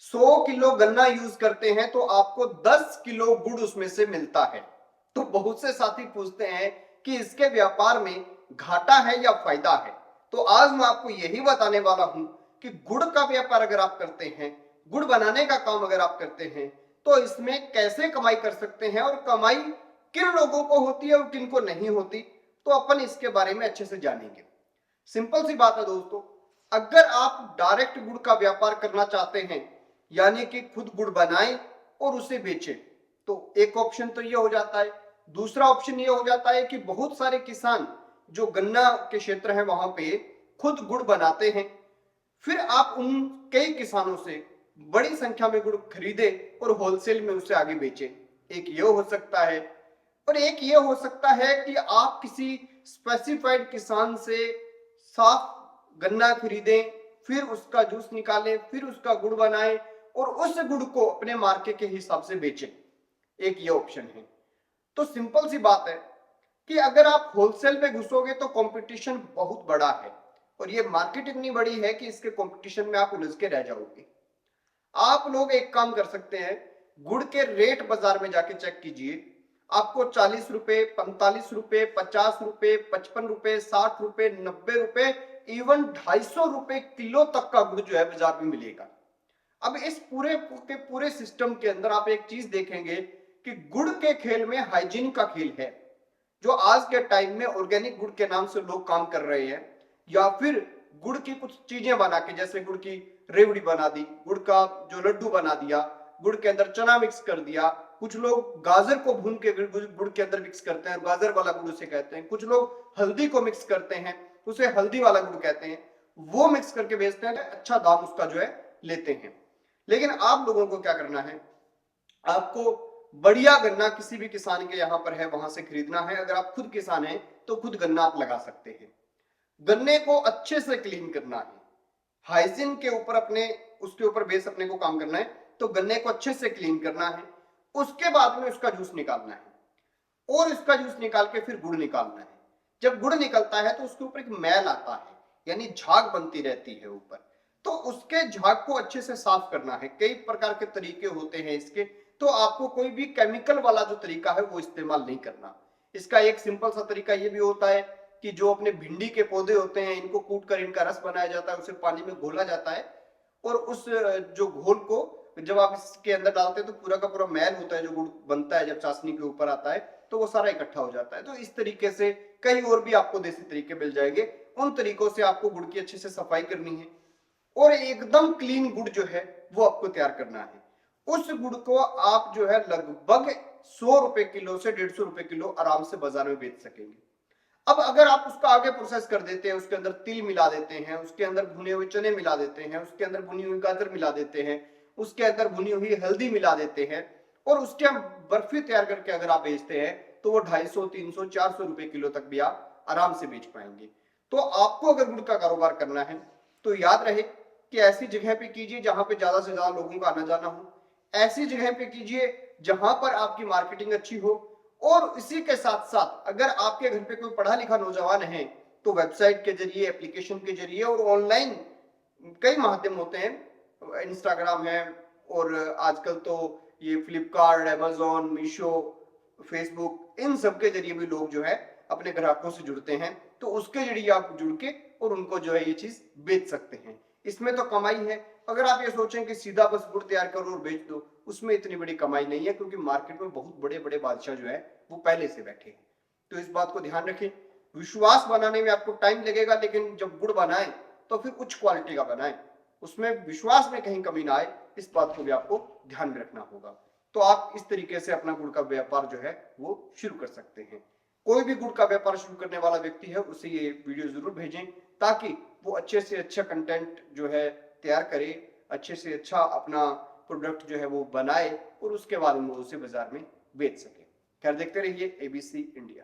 100 kilo गन्ना use करते हैं तो आपको 10 किलो गुड़ उसमें से मिलता है। तो बहुत से साथी पूछते हैं कि इसके व्यापार में घाटा है या फायदा है। तो आज मैं आपको यही बताने वाला हूं कि गुड़ का व्यापार अगर आप करते हैं, गुड़ बनाने का काम अगर आप करते हैं, तो इसमें कैसे कमाई कर सकते हैं और कमाई किन लोगों को होती है और किन को नहीं होती, तो अपन इसके बारे में अच्छे से जानेंगे। सिंपल सी बात है दोस्तों, अगर आप डायरेक्ट गुड़ का व्यापार करना चाहते हैं, यानी कि खुद गुड़ बनाएं और उसे बेचें, तो एक ऑप्शन तो ये हो जाता है। दूसरा ऑप्शन ये हो जाता है कि बहुत सारे किसान जो गन्ना के क्षेत्र है वहां पे खुद गुड़ बनाते हैं, फिर आप उन कई किसानों से बड़ी संख्या में गुड़ खरीदे और होलसेल में उसे आगे बेचें। एक ये हो सकता है, और एक ये हो सकता है कि आप किसी स्पेसिफाइड किसान से साफ गन्ना खरीदें, फिर उसका जूस निकालें, फिर उसका गुड़ बनाएं और उस गुड़ को अपने मार्केट के हिसाब से बेचें। एक ये ऑप्शन है। तो सिंपल सी बात है कि अगर आप होलसेल में घुसोगे तो कंपटीशन बहुत बड़ा है और ये मार्केट इतनी बड़ी है कि इसके कंपटीशन में आप उलझ के रह जाओगे। आप लोग एक काम कर सकते हैं, गुड़ के रेट बाजार में जाके चेक कीजिए। आपको 40 रुपए, 45 रुपए, 50 रुपए, 55 रुपए, 60 रुपए, 90 रुपए, इवन 250 रुपए किलो तक का गुड़ जो है बाजार में मिलेगा। अब इस पूरे के पूरे सिस्टम के अंदर आप एक चीज देखेंगे कि गुड़ के खेल में हाइजीन का खेल है। जो आज के टाइम में ऑर्गेनिक गुड़ के नाम से लोग काम कर रहे हैं, या फिर गुड़ की कुछ चीजें बना के, जैसे गुड़ की रेवड़ी बना दी, गुड़ का जो लड्डू बना दिया, गुड़ के अंदर चना मिक्स कर दिया, कुछ लोग गाजर को भून के गुड़ के अंदर मिक्स करते हैं, गाजर वाला गुड़ उसे कहते हैं, कुछ लोग हल्दी को मिक्स करते हैं, उसे हल्दी वाला गुड़ कहते हैं, वो मिक्स करके बेचते हैं, अच्छा दाम उसका जो है लेते हैं। लेकिन आप लोगों को क्या करना है, आपको बढ़िया गन्ना किसी भी किसान के यहां पर है वहां से खरीदना है। अगर आप खुद किसान हैं तो खुद गन्ना आप लगा सकते हैं। गन्ने को अच्छे से क्लीन करना है, हाइजीन के ऊपर अपने उसके ऊपर बेस अपने को काम करना है। तो गन्ने को अच्छे से क्लीन करना है, उसके बाद में उसका जूस निकालना है और इसका जूस निकाल के फिर गुड़ निकालना है। जब गुड़ निकलता है तो उसके ऊपर एक मैल आता है, यानी झाग बनती रहती है ऊपर। तो उसके झाग को अच्छे से साफ करना है। कई प्रकार के तरीके होते हैं इसके, तो आपको कोई भी केमिकल वाला जो तरीका है वो इस्तेमाल नहीं करना। इसका एक सिंपल सा तरीका ये भी होता है कि जो अपने भिंडी के पौधे होते हैं इनको कूट कर इनका रस बनाया जाता है, उसे पानी में घोला जाता है और उस जो घोल को जब आप इसके अंदर डालते हैं तो पूरा का पूरा मैल होता है जो गुड़ बनता है, जब चाशनी के ऊपर आता है तो वो सारा इकट्ठा हो जाता है। तो इस तरीके से कई और भी आपको देसी तरीके मिल जाएंगे। उन तरीकों से आपको गुड़ की अच्छे से सफाई करनी है और एकदम क्लीन गुड़ जो है वो आपको तैयार करना है। उस गुड़ को आप जो है लगभग 100 रुपए किलो से 150 रुपए किलो आराम से बाजार में बेच सकेंगे। अब अगर आप उसका आगे प्रोसेस कर देते हैं, उसके अंदर तिल मिला देते हैं, उसके अंदर भुने हुए चने मिला देते हैं, उसके अंदर भुनी हुई गाजर मिला देते हैं, उसके अंदर भुनी हुई हल्दी मिला देते हैं और उसके बर्फी तैयार करके अगर आप बेचते हैं तो वो 250, 300, 400 रुपए किलो तक भी आप आराम से बेच पाएंगे। तो आपको अगर गुड़ का कारोबार करना है तो याद रहे कि ऐसी जगह पे कीजिए जहां पे ज्यादा से ज्यादा लोगों का आना जाना हो, ऐसी जगह पे कीजिए जहां पर आपकी मार्केटिंग अच्छी हो। और इसी के साथ साथ अगर आपके घर पे कोई पढ़ा लिखा नौजवान है तो वेबसाइट के जरिए, एप्लीकेशन के जरिए और ऑनलाइन कई माध्यम होते हैं, इंस्टाग्राम है और आजकल तो ये फ्लिपकार्ट, अमेजोन, मीशो, फेसबुक, इन सब के जरिए भी लोग जो है अपने ग्राहकों से जुड़ते हैं। तो उसके जरिए आप जुड़ के और उनको जो है ये चीज बेच सकते हैं। इसमें तो कमाई है। अगर आप ये सोचें कि सीधा बस गुड़ तैयार करो और बेच दो, उसमें इतनी बड़ी कमाई नहीं है, क्योंकि मार्केट में बहुत बड़े बड़े बादशाह जो है वो पहले से बैठे हैं। तो इस बात को ध्यान रखें। विश्वास बनाने में आपको टाइम लगेगा, लेकिन जब गुड़ बनाएं तो फिर उच्च क्वालिटी का बनाएं, उसमें विश्वास में कहीं कमी ना आए, इस बात को भी आपको ध्यान में रखना होगा। तो आप इस तरीके से अपना गुड़ का व्यापार जो है वो शुरू कर सकते हैं। कोई भी गुड़ का व्यापार शुरू करने वाला व्यक्ति है उसे ये वीडियो जरूर भेजें, ताकि वो अच्छे से अच्छा कंटेंट जो है तैयार करे, अच्छे से अच्छा अपना प्रोडक्ट जो है वो बनाए और उसके बाद वो उसे बाजार में बेच सके। खैर, देखते रहिए एबीसी इंडिया।